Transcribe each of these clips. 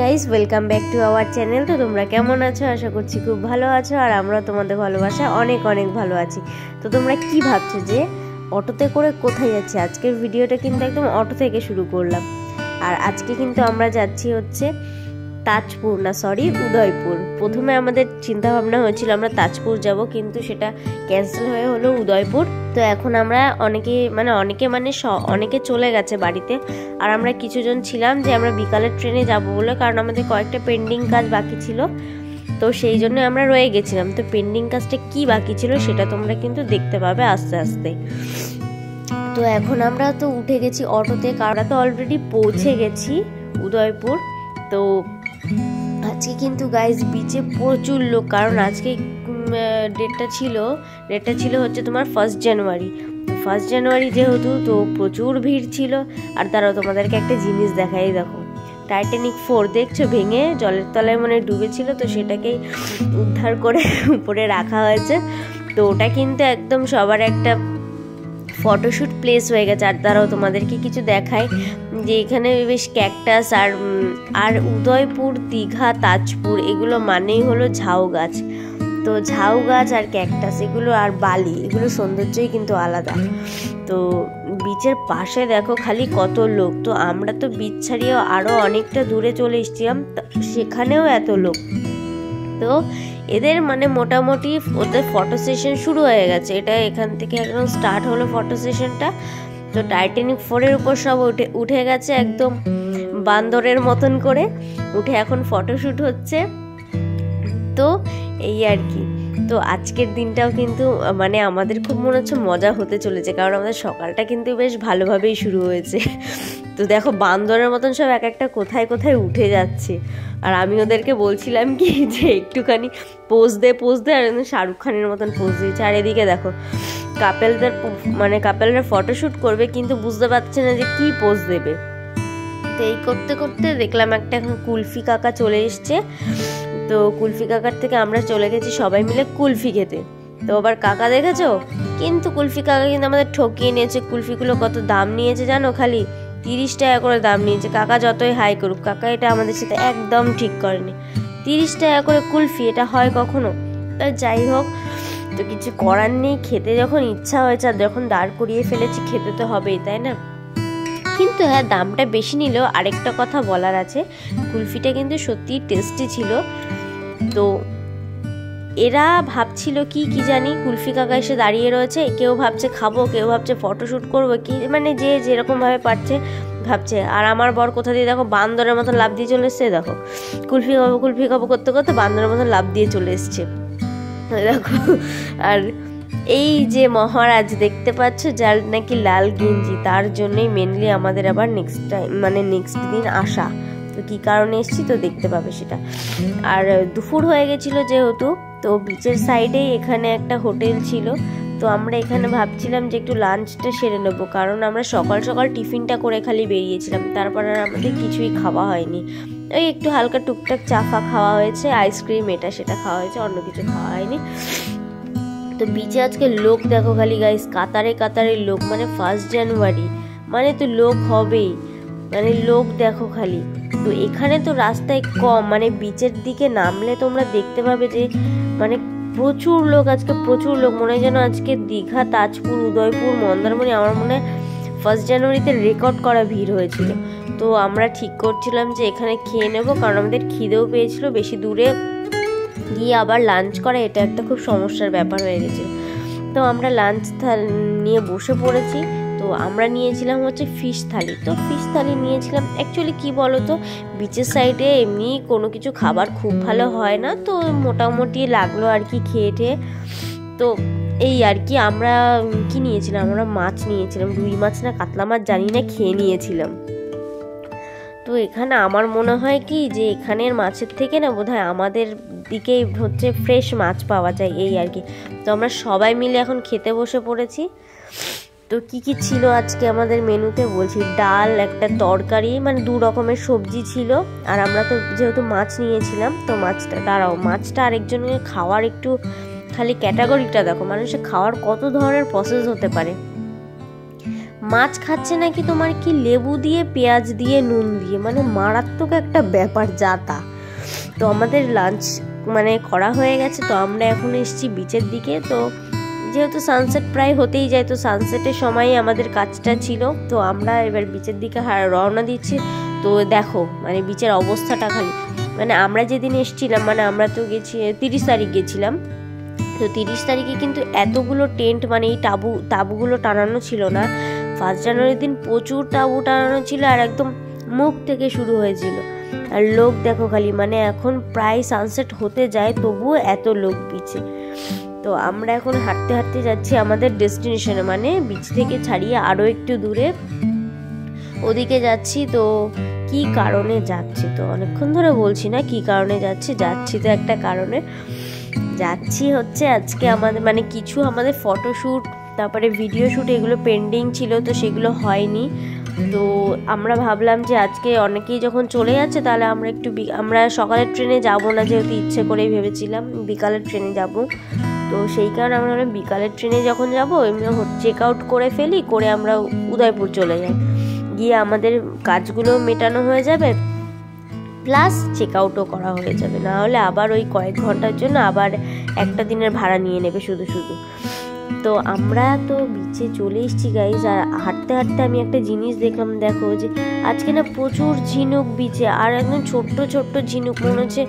Guys, welcome back to our channel. তো তোমরা কেমন আছো? আশা করছি খুব ভালো আছো, আর আমরা তোমাদের ভালোবাসা অনেক অনেক ভালো আছি। তো তোমরা কি ভাবছো যে অটোতে করে কোথায় যাচ্ছি? আজকের ভিডিওটা কিন্তু একদম অটো থেকে শুরু করলাম। আর আজকে কিন্তু আমরা যাচ্ছি হচ্ছে উদয়পুর। প্রথমে আমাদের চিন্তা ভাবনা হয়েছিল আমরা তাজপুর যাব, কিন্তু সেটা ক্যান্সেল হয়ে হলো উদয়পুর। তো এখন আমরা অনেকে চলে গেছে বাড়িতে, আর আমরা কিছুজন ছিলাম যে আমরা বিকালের ট্রেনে যাব বলে, কারণ আমাদের কয়েকটা পেন্ডিং কাজ বাকি ছিল। তো সেই জন্য আমরা রয়ে গেছিলাম। তো পেন্ডিং কাজটা কি বাকি ছিল সেটা তোমরা কিন্তু দেখতে পাবে আস্তে আস্তে। তো এখন আমরা তো উঠে গেছি অটোতে, কারণ তো অলরেডি পৌঁছে গেছি উদয়পুর। তো আজকে কিন্তু গাইস বিচে প্রচুর লোক, কারণ আজকে ডেটটা ছিল হচ্ছে তোমার 1 জানুয়ারি যেহেতু, তো প্রচুর ভিড় ছিল। আর তারাও তোমাদেরকে একটা জিনিস দেখাই, দেখো টাইটানিক 4 দেখছো ভেঙে জলের তলায় ডুবেছিল, তো সেটাকেই উদ্ধার করে উপরে রাখা হয়েছে। তো ওটা কিন্তু একদম সবার একটা ফটোশ্যুট প্লেস হয়ে গেছে। আর তারাও তোমাদেরকে কিছু দেখায় যে এখানে বেশ ক্যাকটাস আর উদয়পুর, দীঘা, তাজপুর এগুলো মানেই হলো ঝাউ গাছ। তো ঝাউ গাছ আর ক্যাকটাস এগুলো আর বালি, এগুলো সৌন্দর্যই কিন্তু আলাদা। তো বিচের পাশে দেখো খালি কত লোক। তো আমরা তো বিচ ছাড়িয়েও আরও অনেকটা দূরে চলে এসেছিলাম, সেখানেও এত লোক। তো এদের মোটামুটি ওদের ফটো সেশন শুরু হয়ে গেছে। এটা এখান থেকে একদম স্টার্ট হলো ফটো সেশনটা। তো টাইটানিক 4-এর উপর সব উঠে গেছে একদম বান্দরের মতন করে উঠে, এখন ফটোশ্যুট হচ্ছে। তো এই আর কি। তো আজকের দিনটাও কিন্তু আমাদের খুব মনে হচ্ছে মজা হতে চলেছে, কারণ আমাদের সকালটা কিন্তু বেশ ভালোভাবেই শুরু হয়েছে। তো দেখো বান্দরের মতন সব এক একটা কোথায় কোথায় উঠে যাচ্ছে। আর আমি ওদেরকে বলছিলাম কি যে একটুখানি পোজ দে, আর শাহরুখ খানের মতন পোজ দিয়েছে। আর এদিকে দেখো কাপেলরা ফটোশ্যুট করবে, কিন্তু বুঝতে পারছে না যে কি পোজ দেবে। তো এই করতে করতে দেখলাম এখন কুলফি কাকা চলে এসছে। তো কুলফি কাকার থেকে আমরা চলে গেছি সবাই মিলে কুলফি খেতে। তো আবার কাকা দেখেছো, কিন্তু কুলফি কাকা কিন্তু আমাদের ঠকিয়ে নিয়েছে। কুলফিগুলো কত দাম নিয়েছে জানো? খালি 30 টাকা করে দাম নিয়েছে। কাকা যতই হাই করুক, কাকা এটা আমাদের সাথে একদম ঠিক করেনি। 30 টাকা করে কুলফি, এটা হয় কখনো? তো যাই হোক, তো কিছু করার নেই, খেতে যখন ইচ্ছা হয়েছে আর যখন দাঁড় করিয়ে ফেলেছি খেতে তো হবেই, তাই না? কিন্তু হ্যাঁ, দামটা বেশি নিলেও আরেকটা কথা বলার আছে, কুলফিটা কিন্তু সত্যিই টেস্টি ছিল। তো এরা ভাবছিল কি জানি, কুলফি কাকা এসে দাঁড়িয়ে রয়েছে, কেউ ভাবছে খাবো, কেউ ভাবছে ফটোশ্যুট করবো, কি যে যেরকম ভাবে পারছে ভাবছে। আর আমার বর কোথা দিয়ে দেখো বান্দরের মতন লাফ দিয়ে চলে এসছে। দেখো কুলফি খাবো করতে করতে বান্দরের মতন লাফ দিয়ে চলে এসছে, দেখো। আর এই যে মহারাজ দেখতে পাচ্ছ, যার নাকি লাল গেঞ্জি, তার জন্যই মেনলি আমাদের আবার নেক্সট দিন আসা। তো কি কারণে এসেছি তো দেখতে পাবে সেটা। আর দুপুর হয়ে গেছিল যেহেতু, তো বিচের সাইডেই এখানে একটা হোটেল ছিল। তো আমরা এখানে ভাবছিলাম যে একটু লাঞ্চটা সেরে নেবো, কারণ আমরা সকাল সকাল টিফিনটা করে খালি বেরিয়েছিলাম, তারপর আর আমাদের কিছুই খাওয়া হয়নি। ওই একটু হালকা টুকটাক চাফা খাওয়া হয়েছে, আইসক্রিম এটা সেটা খাওয়া হয়েছে, অন্য কিছু খাওয়া হয়নি। তো বিচে আজকে লোক দেখো খালি গাইস, কাতারে লোক। 1 জানুয়ারি তো লোক হবেই, লোক দেখো খালি। তো এখানে তো রাস্তায় কম, বিচের দিকে নামলে তোমরা দেখতে পাবে যে প্রচুর লোক, আজকে প্রচুর লোক। মনে হয় যেন আজকে দীঘা, তাজপুর, উদয়পুর, মন্দারমণি আমার মনে হয় 1 জানুয়ারিতে রেকর্ড করা ভিড় হয়েছিল। তো আমরা ঠিক করছিলাম যে এখানে খেয়ে নেব, কারণ আমাদের খিদেও পেয়েছিল। বেশি দূরে গিয়ে আবার লাঞ্চ করা এটা একটা খুব সমস্যার ব্যাপার হয়ে গেছে। তো আমরা লাঞ্চ নিয়ে বসে পড়েছি। তো আমরা নিয়েছিলাম হচ্ছে ফিশ থালি। তো ফিশ থালি নিয়েছিলাম। অ্যাকচুয়ালি কি বলো তো, বিচের সাইডে এমনি কোনো কিছু খাবার খুব ভালো হয় না, তো মোটামুটি লাগলো আর কি খেয়ে। তো এই আর কি, আমরা কি নিয়েছিলাম, আমরা মাছ নিয়েছিলাম, রুই মাছ না কাতলা মাছ জানি না, খেয়ে নিয়েছিলাম। তো এখানে আমার মনে হয় কি যে এখানের মাছের থেকে না বোধহয় আমাদের দিকেই হচ্ছে ফ্রেশ মাছ পাওয়া যায়, এই আর কি। তো আমরা সবাই মিলে এখন খেতে বসে পড়েছি। তো কি ছিল আজকে আমাদের মেনুতে বলছি, ডাল, একটা তরকারি, 2 রকমের সবজি ছিল। আর আমরা তো যেহেতু মাছ নিয়েছিলাম, তো মাছটা আরেকজনকে খাওয়ার একটু খালি ক্যাটাগরিটা দেখো, মানুষের খাওয়ার কত ধরনের প্রসেস হতে পারে। মাছ খাচ্ছে নাকি তোমার কি লেবু দিয়ে, পেঁয়াজ দিয়ে, নুন দিয়ে, মানে মারাত্মক একটা ব্যাপার যা তা। তো আমাদের লাঞ্চ মানে করা হয়ে গেছে, তো আমরা এখন এসেছি বিচের দিকে। তো যেহেতু সানসেট প্রায় হতেই যায়, তো সানসেটের সময় আমাদের কাজটা ছিল, তো আমরা এবার বিচের দিকে রওনা দিচ্ছি। তো দেখো মানে বিচের অবস্থাটা খালি, মানে আমরা যেদিন এসেছিলাম, মানে আমরা তো গেছি 30 তারিখ গেছিলাম, তো 30 তারিখে কিন্তু এতগুলো টেন্ট মানে এই তাঁবুগুলো টানানো ছিল না। 1 জানুয়ারির দিন প্রচুর তাঁবু টানানো ছিল, আর একদম মুখ থেকে শুরু হয়েছিল। আর লোক দেখো খালি, মানে এখন প্রায় সানসেট হতে যায় তবুও এত লোক বিচে। তো আমরা এখন হাঁটতে হাঁটতে যাচ্ছি আমাদের ডেস্টিনেশনে, মানে বিচ থেকে ছাড়িয়ে আরও একটু দূরে ওদিকে যাচ্ছি। তো কি কারণে যাচ্ছি, তো অনেকক্ষণ ধরে বলছি না কি কারণে যাচ্ছি তো একটা কারণে যাচ্ছি। হচ্ছে আজকে আমাদের মানে কিছু আমাদের ফটোশ্যুট, তারপরে ভিডিও শ্যুট এগুলো পেন্ডিং ছিল, তো সেগুলো হয়নি। তো আমরা ভাবলাম যে আজকে অনেকেই যখন চলে যাচ্ছে, তাহলে আমরা সকালের ট্রেনে যাব না, যেহেতু ইচ্ছে করেই ভেবেছিলাম বিকালের ট্রেনে যাব। তো সেই কারণে আমরা বিকালের ট্রেনে যখন যাবো এমনি চেক আউট করে ফেলি, করে আমরা উদয়পুর চলে যাই, গিয়ে আমাদের কাজগুলো মেটানো হয়ে যাবে, প্লাস চেক আউটও করা হয়ে যাবে। না হলে আবার ওই কয়েক ঘন্টার জন্য আবার একটা দিনের ভাড়া নিয়ে নেবে শুধু। তো আমরা তো বিচে চলে এসেছি গাইজ। আর হাঁটতে হাঁটতে আমি একটা জিনিস দেখলাম, দেখো যে আজকে না প্রচুর ঝিনুক বিচে, আর একদম ছোট্ট ছোট্ট ঝিনুক, মনে হচ্ছে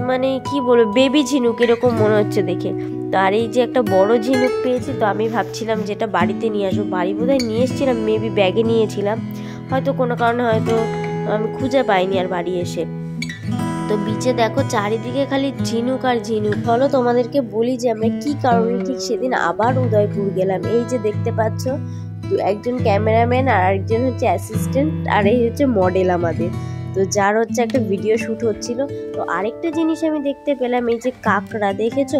মানে কি বলবো বেবি ঝিনুক এরকম মনে হচ্ছে দেখে। তো আর এই যে একটা বড় ঝিনুক পেয়েছি, তো আমি ভাবছিলাম যে এটা বাড়িতে নিয়ে আসবো। বাড়ি বোধহয় নিয়ে এসেছিলাম, মেবি ব্যাগে নিয়েছিলাম, হয়তো কোনো কারণে হয়তো আমি খুঁজে পাইনি আর বাড়ি এসে। তো বিচে দেখো চারিদিকে খালি ঝিনুক আর ঝিনুক। চলো তোমাদেরকে বলি যে আমরা কি কারণে ঠিক সেদিন আবার উদয়পুর গেলাম। এই যে দেখতে পাচ্ছ, একজন ক্যামেরাম্যান আর একজন হচ্ছে অ্যাসিস্ট্যান্ট, আর এই হচ্ছে মডেল আমাদের। তো যার হচ্ছে একটা ভিডিও শ্যুট হচ্ছিল। তো আরেকটা জিনিস আমি দেখতে পেলাম, এই যে কাঁকড়া দেখেছো,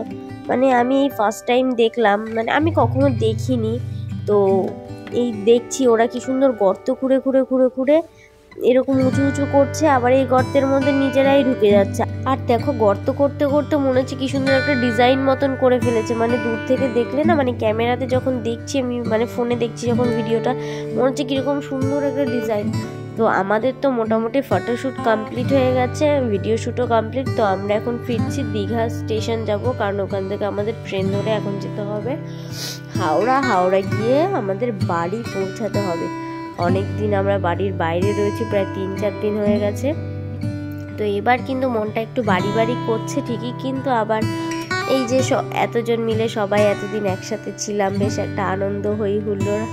মানে আমি এই ফার্স্ট টাইম দেখলাম, মানে আমি কখনো দেখিনি। তো এই দেখছি ওরা কি সুন্দর গর্ত খুঁড়ে খুঁড়ে খুঁড়ে খুঁড়ে এরকম উঁচু উঁচু করছে, আবার এই গর্তের মধ্যে নিজেরাই ঢুকে যাচ্ছে। আর দেখো গর্ত করতে করতে মনে হচ্ছে কি সুন্দর একটা ডিজাইন মতন করে ফেলেছে, মানে দূর থেকে দেখলে না, মানে ক্যামেরাতে যখন দেখছি আমি, মানে ফোনে দেখছি যখন ভিডিওটা, মনে হচ্ছে কিরকম সুন্দর একটা ডিজাইন। তো আমাদের তো মোটামুটি ফটোশ্যুট কমপ্লিট হয়ে গেছে, ভিডিও শ্যুটও কমপ্লিট। তো আমরা এখন ফিরছি দীঘা স্টেশন যাব, কারণ ওখান থেকে আমাদের ট্রেন ধরে এখন যেতে হবে হাওড়া গিয়ে আমাদের বাড়ি পৌঁছাতে হবে। অনেক দিন আমরা বাড়ির বাইরে রয়েছি, প্রায় 3-4 দিন হয়ে গেছে। তো এবার কিন্তু মনটা একটু বাড়ি করছে ঠিকই, কিন্তু আবার এই যে এতজন মিলে সবাই এতদিন একসাথে ছিলাম, বেশ একটা আনন্দ হই হুল্লোড়,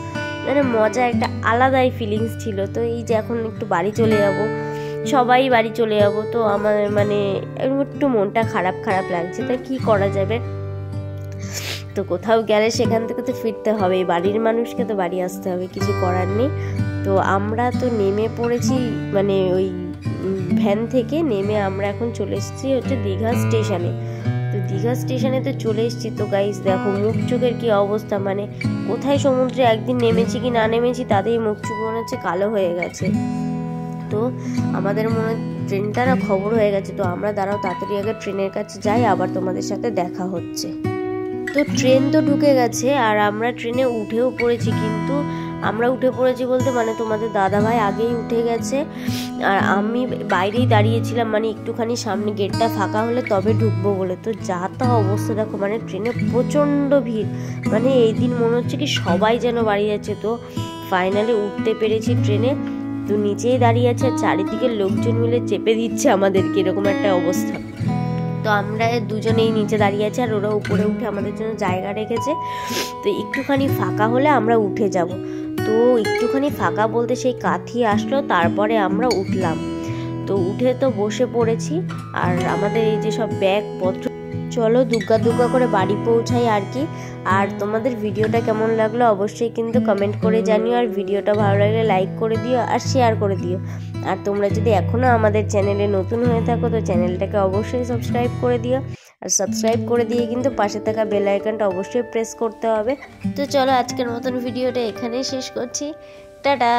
মানে মজা, একটা আলাদাই ফিলিংস ছিল। তো এই যে এখন একটু বাড়ি চলে যাব, সবাই বাড়ি চলে যাব, তো আমার মানে একটু মনটা খারাপ লাগছে। তো কি করা যাবে, তো কোথাও গেলে সেখান থেকে তো ফিরতে হবে, বাড়ির মানুষকে তো বাড়ি আসতে হবে, কিছু করার নেই। তো আমরা তো নেমে পড়েছি, মানে ওই ভ্যান থেকে নেমে আমরা এখন চলে এসেছি হচ্ছে দীঘা স্টেশনে। তো দীঘা স্টেশনে তো চলে এসেছি। তো গাইস দেখো মুখ চোখের কি অবস্থা, মানে কোথায় সমুদ্রে একদিন নেমেছি কি না নেমেছি তাতেই মুখ চোখ মনে হচ্ছে কালো হয়ে গেছে। তো আমাদের মনে ট্রেনটা না খবর হয়ে গেছে। তো আমরা দাঁড়াও তাড়াতাড়ি আগে ট্রেনের কাছে যাই, আবার তোমাদের সাথে দেখা হচ্ছে। তো ট্রেন তো ঢুকে গেছে আর আমরা ট্রেনে উঠেও পড়েছি, কিন্তু আমরা উঠে পড়েছি বলতে মানে তোমাদের দাদাভাই আগেই উঠে গেছে, আর আমি বাইরেই দাঁড়িয়েছিলাম, মানে একটুখানি সামনে গেটটা ফাঁকা হলে তবে ঢুকবো বলে। তো যা তা অবস্থা দেখো, মানে ট্রেনে প্রচণ্ড ভিড়, মানে এই দিন মনে হচ্ছে কি সবাই যেন বাড়ি যাচ্ছে। তো ফাইনালি উঠতে পেরেছি ট্রেনে, তো নিচেই দাঁড়িয়ে আছে, চারিদিকে লোকজন মিলে চেপে দিচ্ছে আমাদেরকে, এরকম একটা অবস্থা। তো আমরা দুজনেই নিচে দাঁড়িয়ে আছি, আর ওরা উপরে উঠে আমাদের জন্য জায়গা রেখেছে। তো একটুখানি ফাঁকা হলে আমরা উঠে যাব। তো একটুখানি ফাঁকা বলতে সেই কাঠি আসলো, তারপরে আমরা উঠলাম। তো উঠে তো বসে পড়েছি, আর আমাদের এই যে সব ব্যাগপত্র, চলো দুগ্গা করে বাড়ি পৌঁছাই আর কি। আর তোমাদের ভিডিওটা কেমন লাগলো অবশ্যই কিন্তু কমেন্ট করে জানিও, আর ভিডিওটা ভালো লাগলে লাইক করে দিও আর শেয়ার করে দিও। আর তোমরা যদি এখনও আমাদের চ্যানেলে নতুন হয়ে থাকো তো চ্যানেলটাকে অবশ্যই সাবস্ক্রাইব করে দিও, আর সাবস্ক্রাইব করে দিয়ে কিন্তু পাশে থাকা বেল আইকনটা অবশ্যই প্রেস করতে হবে। তো চলো আজকের মতন ভিডিওটা এখানেই শেষ করছি, টাটা।